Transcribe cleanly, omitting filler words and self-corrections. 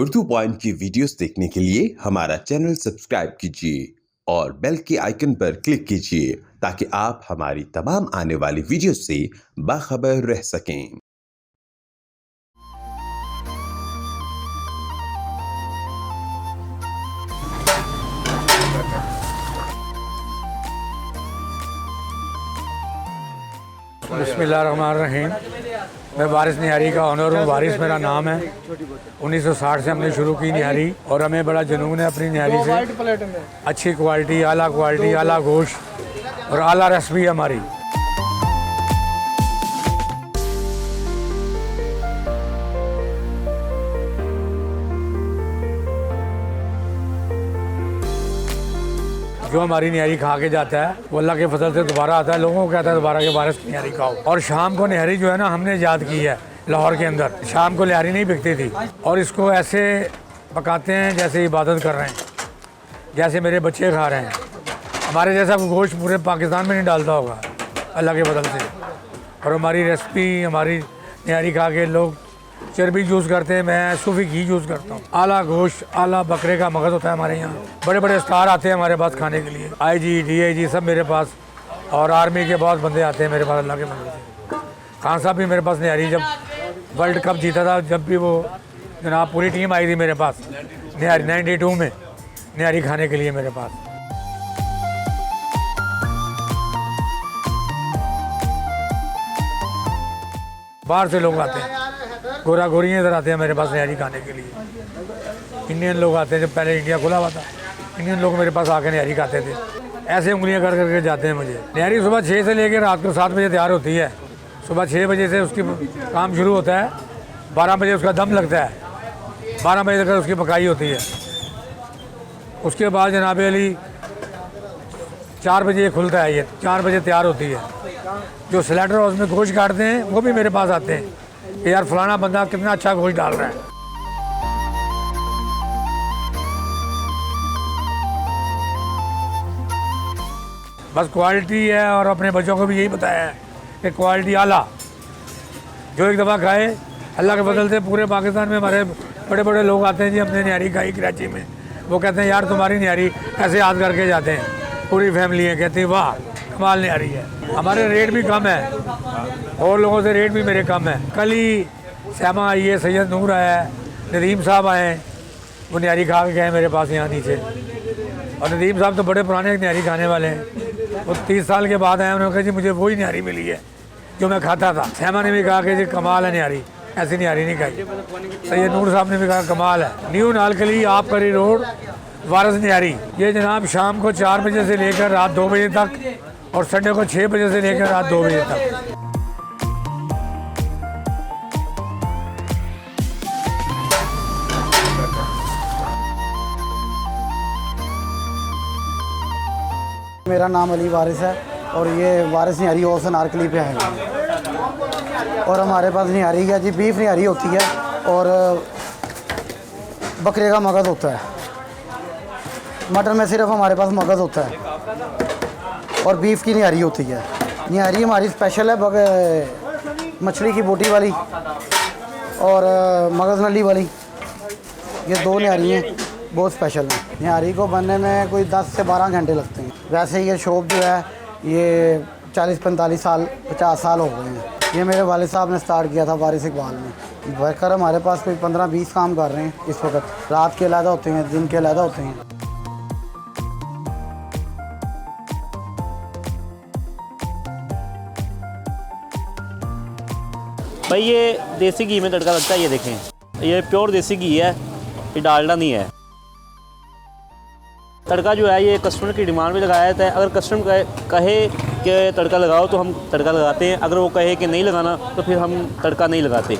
Urdu point की videos देखने के लिए हमारा चैनल सब्सक्राइब कीजिए और बेल के आइकन पर क्लिक कीजिए ताकि आप हमारी तमाम आने वाली वीडियोस से बाखबर रह सकें। बिस्मिल्लाहिर्रहमानिर्रहीम। मैं वारिस निहारी का ऑनर हूँ। वारिस मेरा नाम है। 1960 से हमने शुरू की निहारी और हमें बड़ा जुनून है अपनी निहारी से। अच्छी क्वालिटी, आला गोश्त और आला रेसिपी हमारी। जो हमारी निहारी खा के जाता है वो अल्लाह के फजल से दोबारा आता है। लोगों को कहता है दोबारा के वारिस की निहारी खाओ। और शाम को निहारी जो है ना हमने ईजाद की है लाहौर के अंदर। शाम को निहारी नहीं बिकती थी और इसको ऐसे पकाते हैं जैसे इबादत कर रहे हैं, जैसे मेरे बच्चे खा रहे हैं। हमारे जैसा गोश्त पूरे पाकिस्तान में नहीं डालता होगा अल्लाह के फजल से। और हमारी रेसिपी, हमारी निहारी खा के लोग चर्बी यूज़ करते हैं, मैं सूफी घी यूज़ करता हूँ। आला गोश्त, आला बकरे का मगज़ होता है हमारे यहाँ। बड़े बड़े स्टार आते हैं हमारे पास खाने के लिए, IG DIG सब मेरे पास, और आर्मी के बहुत बंदे आते हैं मेरे पास अल्लाह के मदद से। खान साहब भी मेरे पास निहारी, जब वर्ल्ड कप जीता था जब भी वो जनाब पूरी टीम आई थी मेरे पास निहारी 92 में निहारी खाने के लिए मेरे पास। बाहर से लोग आते हैं, गोरा गोरियाँ इधर आते हैं मेरे पास निहारी खाने के लिए। इंडियन लोग आते हैं, जब पहले इंडिया खुला हुआ था इंडियन लोग मेरे पास आकर निहारी खाते थे। ऐसे उंगलियां कर करके जाते हैं मुझे। निहारी सुबह 6 से लेकर रात को 7 बजे तैयार होती है। सुबह 6 बजे से उसकी काम शुरू होता है, 12 बजे उसका दम लगता है, 12 बजे तक उसकी पकाई होती है। उसके बाद जनाब अली 4 बजे खुलता है, ये 4 बजे तैयार होती है। जो स्लैटर हाउस में गोश्त काटते हैं वो भी मेरे पास आते हैं कि यार फलाना बंदा कितना अच्छा गोश्त डाल रहा है। बस क्वालिटी है, और अपने बच्चों को भी यही बताया है कि क्वालिटी आला। जो एक दफ़ा खाए अल्लाह के फजल से पूरे पाकिस्तान में हमारे बड़े बड़े लोग आते हैं जी, हमने निहारी खाई कराची में, वो कहते हैं यार तुम्हारी निहारी ऐसे याद करके जाते हैं। पूरी फैमिली है, कहती है वाह कमाल निहारी है। हमारे रेट भी कम है और लोगों से रेट भी मेरे कम है। कल ही श्यामा आई है, सैयद नूर आया है, नदीम साहब आए, वो निहारी खा के गए मेरे पास यहाँ नीचे। और नदीम साहब तो बड़े पुराने निहारी खाने वाले हैं, वो 30 साल के बाद आए। उन्होंने कहा जी मुझे वही निहारी मिली है जो मैं खाता था। श्यामा ने भी कहा कि जी कमाल है निहारी, ऐसी निहारी नहीं खाई। सैयद नूर साहब ने भी कहा कमाल है। न्यू नालकली आबकारी रोड वारिस निहारी। ये जनाब शाम को 4 बजे से लेकर रात 2 बजे तक, और संडे को 6 बजे से लेकर रात 2 बजे तक। मेरा नाम अली वारिस है और ये वारिस निहारी हाउस अनारकली पे है। और हमारे पास निहारी है जी, बीफ निहारी होती है और बकरे का मगज़ होता है। मटन में सिर्फ हमारे पास मगज़ होता है और बीफ की निहारी होती है। निहारी हमारी स्पेशल है मछली की बोटी वाली और मगज़ नली वाली। ये 2 निहारी हैं, बहुत स्पेशल है। निहारी को बनने में कोई 10 से 12 घंटे लगते हैं। वैसे ये शॉप जो है ये 40-45 साल 50 साल हो गए हैं। ये मेरे वालिद साहब ने स्टार्ट किया था वारिस इकबाल में। वर्कर हमारे पास कोई 15-20 काम कर रहे हैं इस वक्त। रात के अलहदा होते हैं, दिन के अलहदा होते हैं। भाई ये देसी घी में तड़का लगता है, ये देखें ये प्योर देसी घी है, ये डालडा नहीं है। तड़का जो है ये कस्टमर की डिमांड में लगाया जाता है। अगर कस्टमर कहे कि तड़का लगाओ तो हम तड़का लगाते हैं, अगर वो कहे कि नहीं लगाना तो फिर हम तड़का नहीं लगाते।